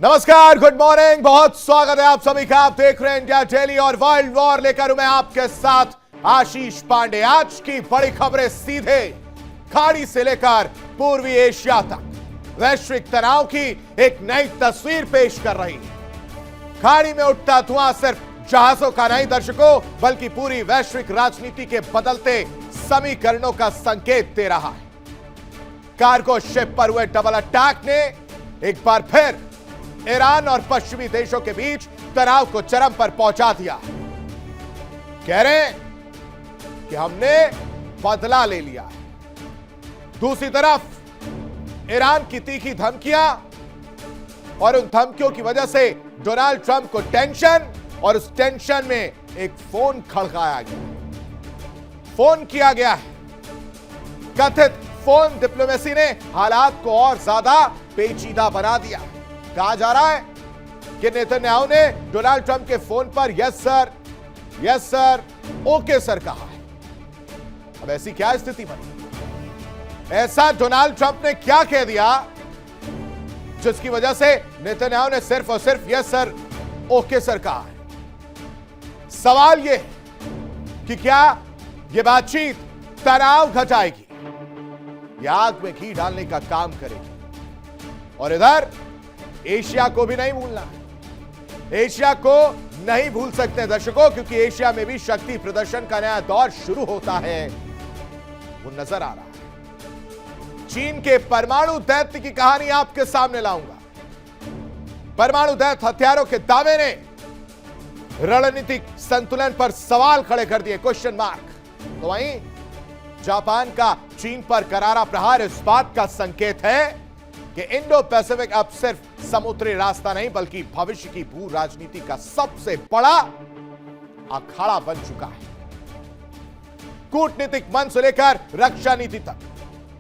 नमस्कार, good morning, बहुत स्वागत है आप सभी का। आप देख रहे हैं इंडिया डेली और वर्ल्ड वॉर लेकर मैं आपके साथ आशीष पांडे। आज की बड़ी खबरें सीधे खाड़ी से लेकर पूर्वी एशिया तक वैश्विक तनाव की एक नई तस्वीर पेश कर रही है। खाड़ी में उठता धुआं सिर्फ जहाजों का नहीं दर्शकों, बल्कि पूरी वैश्विक राजनीति के बदलते समीकरणों का संकेत दे रहा है। कार्गो शिप पर हुए डबल अटैक ने एक बार फिर ईरान और पश्चिमी देशों के बीच तनाव को चरम पर पहुंचा दिया। कह रहे हैं कि हमने बदला ले लिया है। दूसरी तरफ ईरान की तीखी धमकियां और उन धमकियों की वजह से डोनाल्ड ट्रंप को टेंशन, और उस टेंशन में एक फोन खड़काया गया, फोन किया गया है। कथित फोन डिप्लोमेसी ने हालात को और ज्यादा पेचीदा बना दिया। कहा जा रहा है कि नेतन्याहू ने डोनाल्ड ट्रंप के फोन पर यस सर, ओके सर कहा है। अब ऐसी क्या स्थिति बनी? ऐसा डोनाल्ड ट्रंप ने क्या कह दिया जिसकी वजह से नेतन्याहू ने सिर्फ और सिर्फ यस सर, ओके सर कहा है? सवाल यह कि क्या यह बातचीत तनाव घटाएगी या आग में घी डालने का काम करेगी? और इधर एशिया को भी नहीं भूलना है। एशिया को नहीं भूल सकते दर्शकों, क्योंकि एशिया में भी शक्ति प्रदर्शन का नया दौर शुरू होता है, वो नजर आ रहा है। चीन के परमाणु दैत्य की कहानी आपके सामने लाऊंगा। परमाणु दैत्य हथियारों के दावे ने रणनीतिक संतुलन पर सवाल खड़े कर दिए, क्वेश्चन मार्क। तो वहीं जापान का चीन पर करारा प्रहार इस बात का संकेत है कि इंडो पैसिफिक अब सिर्फ समुद्री रास्ता नहीं, बल्कि भविष्य की भू राजनीति का सबसे बड़ा अखाड़ा बन चुका है। कूटनीतिक मंच से लेकर रक्षा नीति तक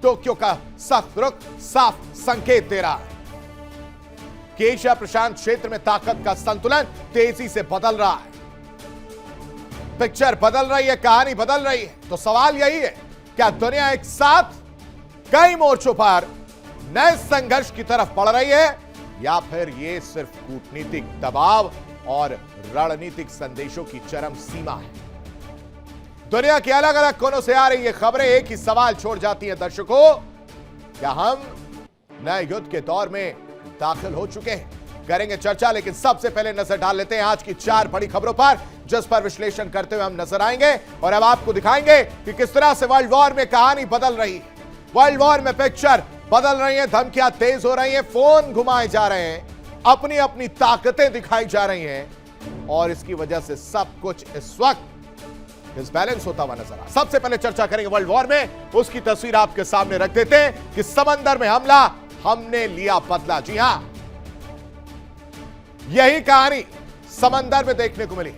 टोक्यो का सख्त रुख साफ संकेत दे रहा है कि एशिया प्रशांत क्षेत्र में ताकत का संतुलन तेजी से बदल रहा है। पिक्चर बदल रही है, कहानी बदल रही है। तो सवाल यही है, क्या दुनिया एक साथ कई मोर्चों पर नए संघर्ष की तरफ बढ़ रही है, या फिर यह सिर्फ कूटनीतिक दबाव और रणनीतिक संदेशों की चरम सीमा है? दुनिया के अलग अलग कोनों से आ रही ये खबरें एक ही सवाल छोड़ जाती हैं दर्शकों, क्या हम नए युद्ध के दौर में दाखिल हो चुके हैं? करेंगे चर्चा, लेकिन सबसे पहले नजर डाल लेते हैं आज की 4 बड़ी खबरों पर, जिस पर विश्लेषण करते हुए हम नजर आएंगे और अब आपको दिखाएंगे कि किस तरह से वर्ल्ड वॉर में कहानी बदल रही है। वर्ल्ड वॉर में पिक्चर बदल रही है, धमकियां तेज हो रही हैं, फोन घुमाए जा रहे हैं, अपनी अपनी ताकतें दिखाई जा रही हैं, और इसकी वजह से सब कुछ इस वक्त डिसबैलेंस होता हुआ नजर आ। सबसे पहले चर्चा करेंगे वर्ल्ड वॉर में, उसकी तस्वीर आपके सामने रख देते हैं कि समंदर में हमला, हमने लिया बदला। जी हां, यही कहानी समंदर में देखने को मिली।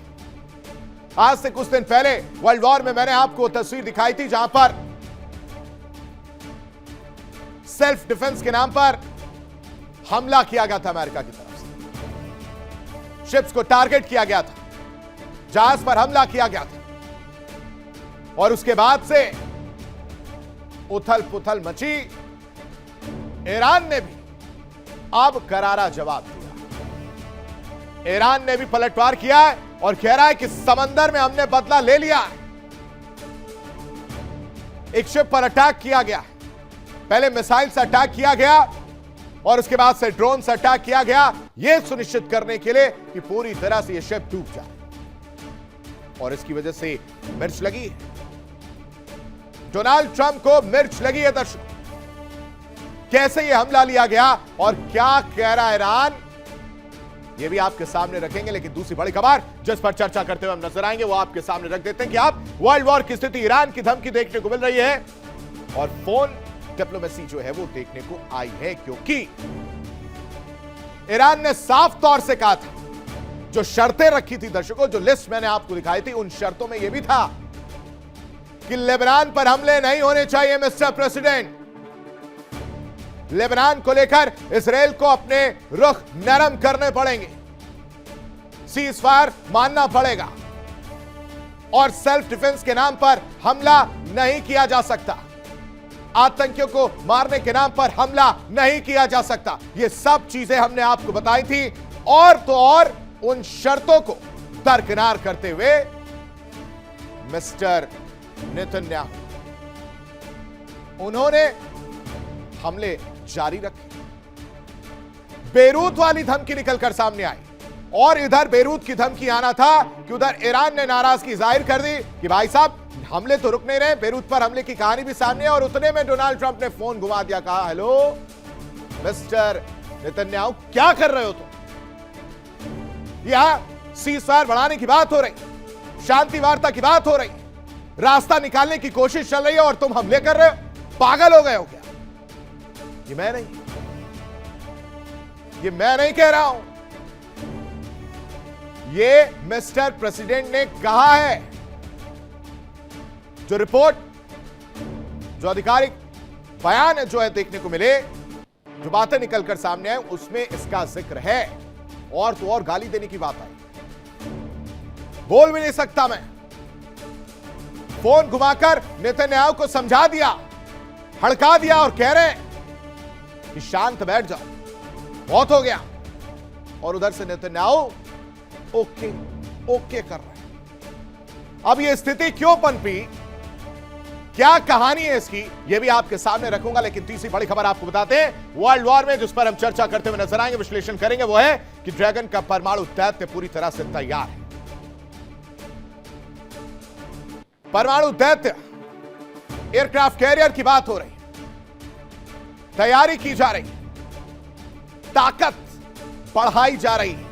आज से कुछ दिन पहले वर्ल्ड वॉर में मैंने आपको तस्वीर दिखाई थी जहां पर सेल्फ डिफेंस के नाम पर हमला किया गया था अमेरिका की तरफ से। शिप्स को टारगेट किया गया था, जहाज पर हमला किया गया था, और उसके बाद से उथल पुथल मची। ईरान ने भी अब करारा जवाब दिया। ईरान ने भी पलटवार किया है और कह रहा है कि समंदर में हमने बदला ले लिया है। एक शिप पर अटैक किया गया, पहले मिसाइल से अटैक किया गया और उसके बाद से ड्रोन से अटैक किया गया, यह सुनिश्चित करने के लिए कि पूरी तरह से यह शिप डूब जाए। और इसकी वजह से मिर्च लगी है, डोनाल्ड ट्रंप को मिर्च लगी है दर्शकों। कैसे यह हमला लिया गया और क्या कह रहा है ईरान, यह भी आपके सामने रखेंगे। लेकिन दूसरी बड़ी खबर जिस पर चर्चा करते हुए हम नजर आएंगे, वो आपके सामने रख देते हैं कि आप वर्ल्ड वॉर की स्थिति, ईरान की धमकी देखने को मिल रही है और फोन डिप्लोमेसी जो है वो देखने को आई है, क्योंकि ईरान ने साफ तौर से कहा था, जो शर्तें रखी थी दर्शकों, जो लिस्ट मैंने आपको दिखाई थी, उन शर्तों में यह भी था कि लेबनान पर हमले नहीं होने चाहिए मिस्टर प्रेसिडेंट। लेबनान को लेकर इजराइल को अपने रुख नरम करने पड़ेंगे, सीज फायर मानना पड़ेगा, और सेल्फ डिफेंस के नाम पर हमला नहीं किया जा सकता। आतंकियों को मारने के नाम पर हमला नहीं किया जा सकता। ये सब चीजें हमने आपको बताई थी और तो और उन शर्तों को दरकिनार करते हुए मिस्टर नेतन्याहू उन्होंने हमले जारी रखे। बेरूत वाली धमकी निकलकर सामने आई और इधर बेरूत की धमकी आना था कि उधर ईरान ने नाराजगी जाहिर कर दी कि भाई साहब हमले तो रुक नहीं रहे। बेरूत पर हमले की कहानी भी सामने है और उतने में डोनाल्ड ट्रंप ने फोन घुमा दिया, कहा हेलो मिस्टर नेतन्याहू क्या कर रहे हो तुम? यहां सीजफायर बढ़ाने की बात हो रही, शांति वार्ता की बात हो रही, रास्ता निकालने की कोशिश चल रही है और तुम हमले कर रहे हो। पागल हो गए हो क्या? ये मैं नहीं कह रहा हूं, ये मिस्टर प्रेसिडेंट ने कहा है। जो रिपोर्ट, जो आधिकारिक बयान जो है देखने को मिले, जो बातें निकलकर सामने आए उसमें इसका जिक्र है। और तो और गाली देने की बात आई, बोल भी नहीं सकता मैं। फोन घुमाकर नेतन्याहू को समझा दिया, हड़का दिया और कह रहे हैं कि शांत बैठ जाओ, बहुत हो गया। और उधर से नेतन्याहू ओके कर रहे हैं। अब यह स्थिति क्यों पनपी, क्या कहानी है इसकी, यह भी आपके सामने रखूंगा। लेकिन तीसरी बड़ी खबर आपको बताते हैं वर्ल्ड वॉर में, जिस पर हम चर्चा करते हुए नजर आएंगे, विश्लेषण करेंगे, वो है कि ड्रैगन का परमाणु दैत्य पूरी तरह से तैयार है। परमाणु दैत्य एयरक्राफ्ट कैरियर की बात हो रही, तैयारी की जा रही, ताकत बढ़ाई जा रही है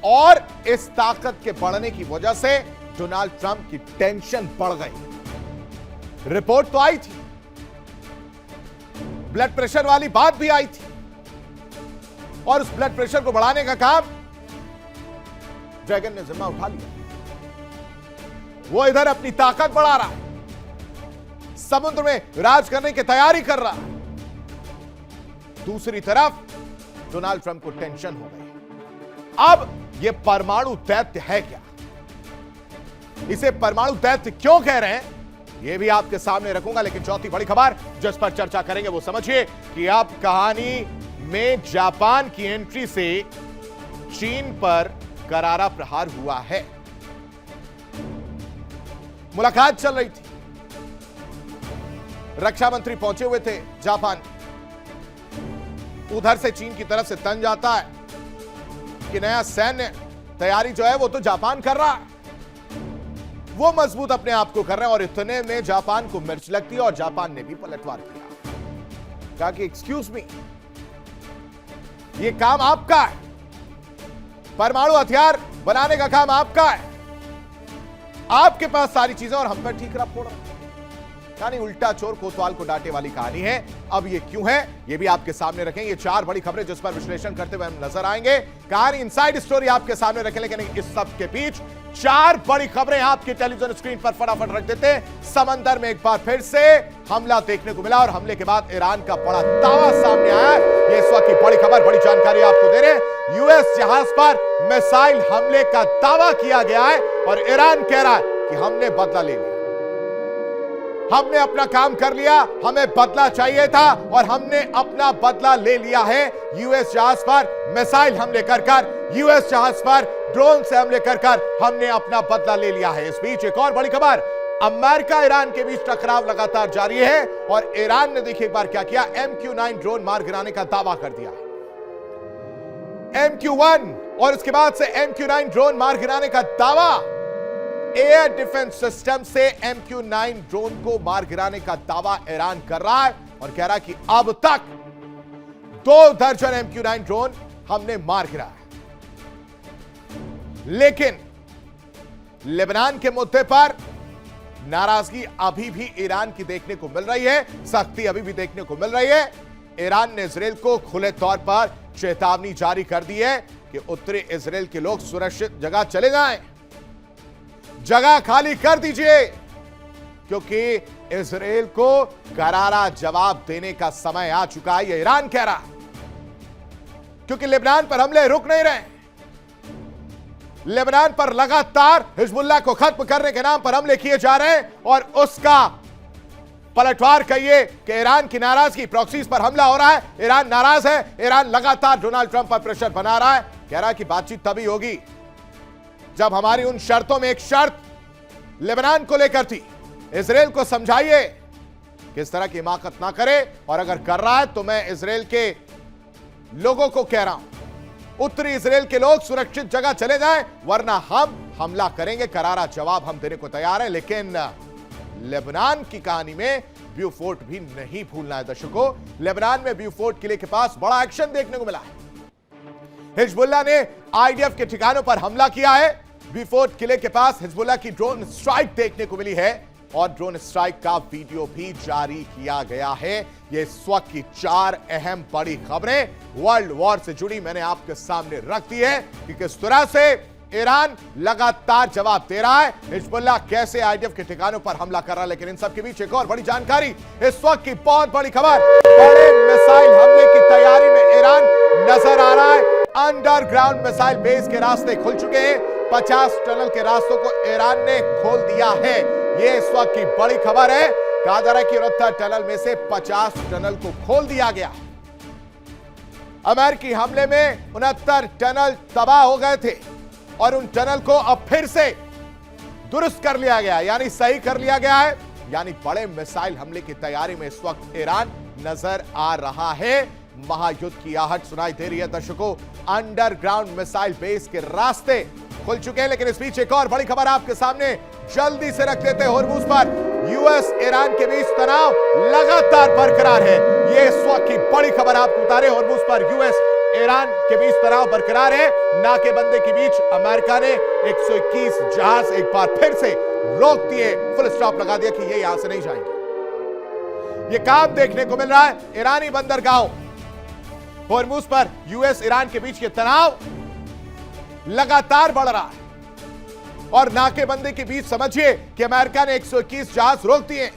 और इस ताकत के बढ़ने की वजह से डोनाल्ड ट्रंप की टेंशन बढ़ गई। रिपोर्ट तो आई थी, ब्लड प्रेशर वाली बात भी आई थी और उस ब्लड प्रेशर को बढ़ाने का काम ड्रैगन ने जिम्मा उठा लिया। वो इधर अपनी ताकत बढ़ा रहा है, समुद्र में राज करने की तैयारी कर रहा है। दूसरी तरफ डोनाल्ड ट्रंप को टेंशन हो गई। अब यह परमाणु दैत्य है क्या, इसे परमाणु दैत्य क्यों कह रहे हैं, यह भी आपके सामने रखूंगा। लेकिन चौथी बड़ी खबर जिस पर चर्चा करेंगे वो समझिए कि अब कहानी में जापान की एंट्री से चीन पर करारा प्रहार हुआ है। मुलाकात चल रही थी, रक्षा मंत्री पहुंचे हुए थे जापान। उधर से चीन की तरफ से तंज आता है कि नया सैन्य तैयारी जो है वो तो जापान कर रहा है, वो मजबूत अपने आप को कर रहे हैं। और इतने में जापान को मिर्च लगती है और जापान ने भी पलटवार किया, कहा कि एक्सक्यूज मी, ये काम आपका है, परमाणु हथियार बनाने का काम आपका है, आपके पास सारी चीजें और हम पर ठीकरा फोड़ा। यानी उल्टा चोर कोतवाल को डांटे वाली कहानी है। अब ये क्यों है, ये भी आपके सामने रखेंगे। ये चार बड़ी खबरें जिस पर विश्लेषण करते हुए हम नजर आएंगे, कहानी इनसाइड स्टोरी आपके सामने रखें। लेकिन इस सब के बीच चार बड़ी खबरें आपके टेलीविजन स्क्रीन पर फटाफट रख देते हैं। समंदर में एक बार फिर से हमला देखने को मिला और हमले के बाद ईरान का बड़ा दावा सामने आया। ये इस वक्त की बड़ी खबर, बड़ी जानकारी आपको दे रहे हैं। यूएस जहाज पर मिसाइल हमले का दावा किया गया है और ईरान कह रहा है कि हमने बदला ले लिया, हमने अपना काम कर लिया, हमें बदला चाहिए था और हमने अपना बदला ले लिया है। यूएस जहाज पर मिसाइल हमले कर यूएस जहाज पर ड्रोन से हमले कर हमने अपना बदला ले लिया है। इस बीच एक और बड़ी खबर, अमेरिका ईरान के बीच टकराव लगातार जारी है और ईरान ने देखिए एक बार क्या किया, MQ-9 ड्रोन मार गिराने का दावा कर दिया है। MQ-1 और उसके बाद से MQ-9 ड्रोन मार गिराने का दावा। एयर डिफेंस सिस्टम से MQ-9 ड्रोन को मार गिराने का दावा ईरान कर रहा है और कह रहा है कि अब तक 2 दर्जन MQ-9 ड्रोन हमने मार गिराया है। लेकिन लेबनान के मुद्दे पर नाराजगी अभी भी ईरान की देखने को मिल रही है, सख्ती अभी भी देखने को मिल रही है। ईरान ने इजराइल को खुले तौर पर चेतावनी जारी कर दी है कि उत्तरी इजराइल के लोग सुरक्षित जगह चले जाएं, जगह खाली कर दीजिए, क्योंकि इजराइल को करारा जवाब देने का समय आ चुका है, यह ईरान कह रहा है। क्योंकि लेबनान पर हमले रुक नहीं रहे, लेबनान पर लगातार हिजबुल्लाह को खत्म करने के नाम पर हमले किए जा रहे हैं और उसका पलटवार कहिए कि ईरान की नाराजगी, प्रॉक्सीज पर हमला हो रहा है, ईरान नाराज है, ईरान लगातार डोनाल्ड ट्रंप पर प्रेशर बना रहा है। कह रहा है कि बातचीत तभी होगी जब हमारी उन शर्तों में एक शर्त लेबनान को लेकर थी। इजराइल को समझाइए कि इस तरह की हिमाकत ना करे, और अगर कर रहा है तो मैं इजराइल के लोगों को कह रहा हूं, उत्तरी इजराइल के लोग सुरक्षित जगह चले जाएं, वरना हम हमला करेंगे। करारा जवाब हम देने को तैयार हैं। लेकिन लेबनान की कहानी में ब्यूफोर्ट भी नहीं भूलना है दर्शकों। लेबनान में ब्यूफोर्ट किले के पास बड़ा एक्शन देखने को मिला है। हिजबुल्लाह ने आईडीएफ के ठिकानों पर हमला किया है। ब्यूफोर्ट किले के पास हिजबुल्लाह की ड्रोन स्ट्राइक देखने को मिली है, और ड्रोन स्ट्राइक का वीडियो भी जारी किया गया है। ये इस वक्त की 4 अहम बड़ी खबरें वर्ल्ड वॉर से जुड़ी मैंने आपके सामने रख दी है कि किस तरह से ईरान लगातार जवाब दे रहा है, हिजबुल्लाह कैसे आईडीएफ के ठिकानों पर हमला कर रहा है। लेकिन इन सब के बीच एक और बड़ी जानकारी, इस वक्त की बहुत बड़ी खबर, बड़े मिसाइल हमले की तैयारी में ईरान नजर आ रहा है। अंडरग्राउंड मिसाइल बेस के रास्ते खुल चुके हैं। 50 टनल के रास्तों को ईरान ने खोल दिया है। ये इस वक्त की बड़ी खबर है। कहा जा रहा है कि 69 टनल में से 50 टनल को खोल दिया गया। अमेरिकी हमले में 69 टनल तबाह हो गए थे, और उन टनल को अब फिर से दुरुस्त कर लिया गया, यानी सही कर लिया गया है। यानी बड़े मिसाइल हमले की तैयारी में इस वक्त ईरान नजर आ रहा है। महायुद्ध की आहट सुनाई दे रही है दर्शकों। अंडरग्राउंड मिसाइल बेस के रास्ते खुल चुके हैं। लेकिन इस बीच एक और बड़ी खबर आपके सामने जल्दी से रख देते हैं। होर्मुज पर यूएस ईरान के बीच तनाव लगातार बरकरार है। ये इस वक्त की बड़ी खबर आपको बता रहे हैं। होर्मुज पर यूएस ईरान के बीच तनाव बरकरार है। नाकेबंदी के बीच अमेरिका ने 121 जहाज एक बार फिर से रोक दिए, फुल स्टॉप लगा दिया कि ये यहां से नहीं जाएंगे। ये काम देखने को मिल रहा है ईरानी बंदरगाहों। होर्मुज पर यूएस ईरान के बीच ये तनाव लगातार बढ़ रहा है, और नाकेबंदी के बीच समझिए कि अमेरिका ने 121 जहाज रोक दिए।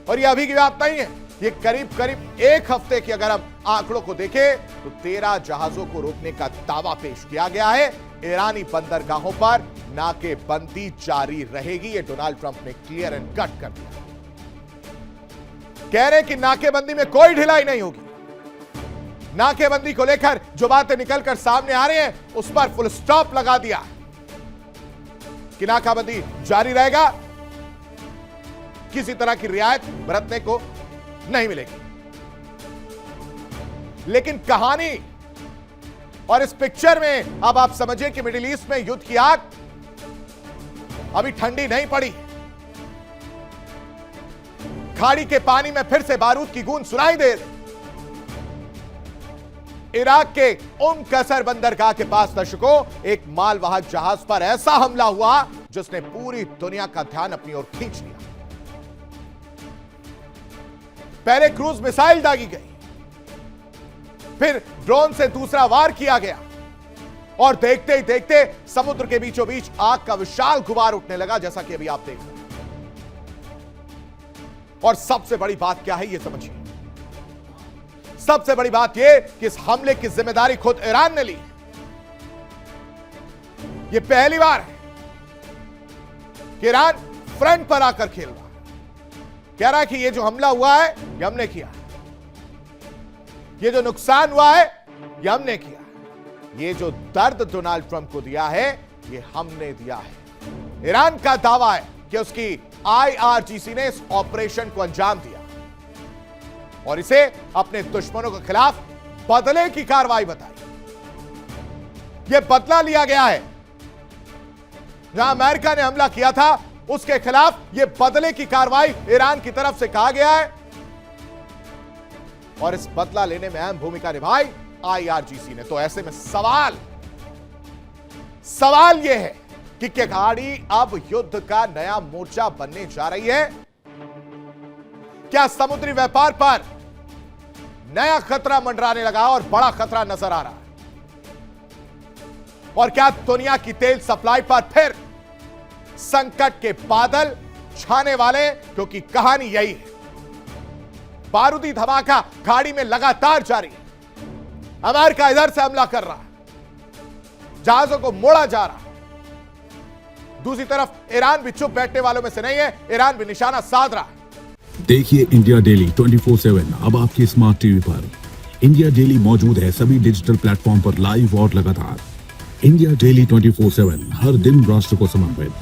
और ये अभी की बात नहीं है, ये करीब करीब एक हफ्ते की अगर हम आंकड़ों को देखें तो 13 जहाजों को रोकने का दावा पेश किया गया है। ईरानी बंदरगाहों पर नाकेबंदी जारी रहेगी, ये डोनाल्ड ट्रंप ने क्लियर एंड कट कर दिया। कह रहे कि नाकेबंदी में कोई ढिलाई नहीं होगी। नाकेबंदी को लेकर जो बातें निकलकर सामने आ रही हैं, उस पर फुल स्टॉप लगा दिया कि नाकाबंदी जारी रहेगा, किसी तरह की रियायत बरतने को नहीं मिलेगी। लेकिन कहानी और इस पिक्चर में अब आप समझिए कि मिडिल ईस्ट में युद्ध की आग अभी ठंडी नहीं पड़ी। खाड़ी के पानी में फिर से बारूद की गूंज सुनाई दे रही। इराक के कसर बंदरगाह के पास दर्शकों एक मालवाहक जहाज पर ऐसा हमला हुआ जिसने पूरी दुनिया का ध्यान अपनी ओर खींच लिया। पहले क्रूज मिसाइल दागी गई, फिर ड्रोन से दूसरा वार किया गया, और देखते ही देखते समुद्र के बीचों बीच आग का विशाल गुबार उठने लगा, जैसा कि अभी आप देख रहे हैं। और सबसे बड़ी बात क्या है, यह समझिए। सबसे बड़ी बात यह कि इस हमले की जिम्मेदारी खुद ईरान ने ली। यह पहली बार है कि ईरान फ्रंट पर आकर खेल रहा है। कह रहा है कि यह जो हमला हुआ है यह हमने किया, यह जो नुकसान हुआ है यह हमने किया, यह जो दर्द डोनाल्ड ट्रंप को दिया है यह हमने दिया है। ईरान का दावा है कि उसकी IRGC ने इस ऑपरेशन को अंजाम दिया और इसे अपने दुश्मनों के खिलाफ बदले की कार्रवाई बताई। यह बदला लिया गया है। जहां अमेरिका ने हमला किया था उसके खिलाफ यह बदले की कार्रवाई ईरान की तरफ से कहा गया है, और इस बदला लेने में अहम भूमिका निभाई IRGC ने। तो ऐसे में सवाल यह है कि क्या खाड़ी अब युद्ध का नया मोर्चा बनने जा रही है? क्या समुद्री व्यापार पर नया खतरा मंडराने लगा और बड़ा खतरा नजर आ रहा है? और क्या दुनिया की तेल सप्लाई पर फिर संकट के बादल छाने वाले? क्योंकि कहानी यही है। बारूदी धमाका खाड़ी में लगातार जारी है। अमेरिका इधर से हमला कर रहा है, जहाजों को मोड़ा जा रहा है, दूसरी तरफ ईरान भी चुप बैठने वालों में से नहीं है, ईरान भी निशाना साध रहा है। देखिए इंडिया डेली 24/7 अब आपके स्मार्ट टीवी पर। इंडिया डेली मौजूद है सभी डिजिटल प्लेटफॉर्म पर लाइव और लगातार। इंडिया डेली 24/7 हर दिन राष्ट्र को समर्पित।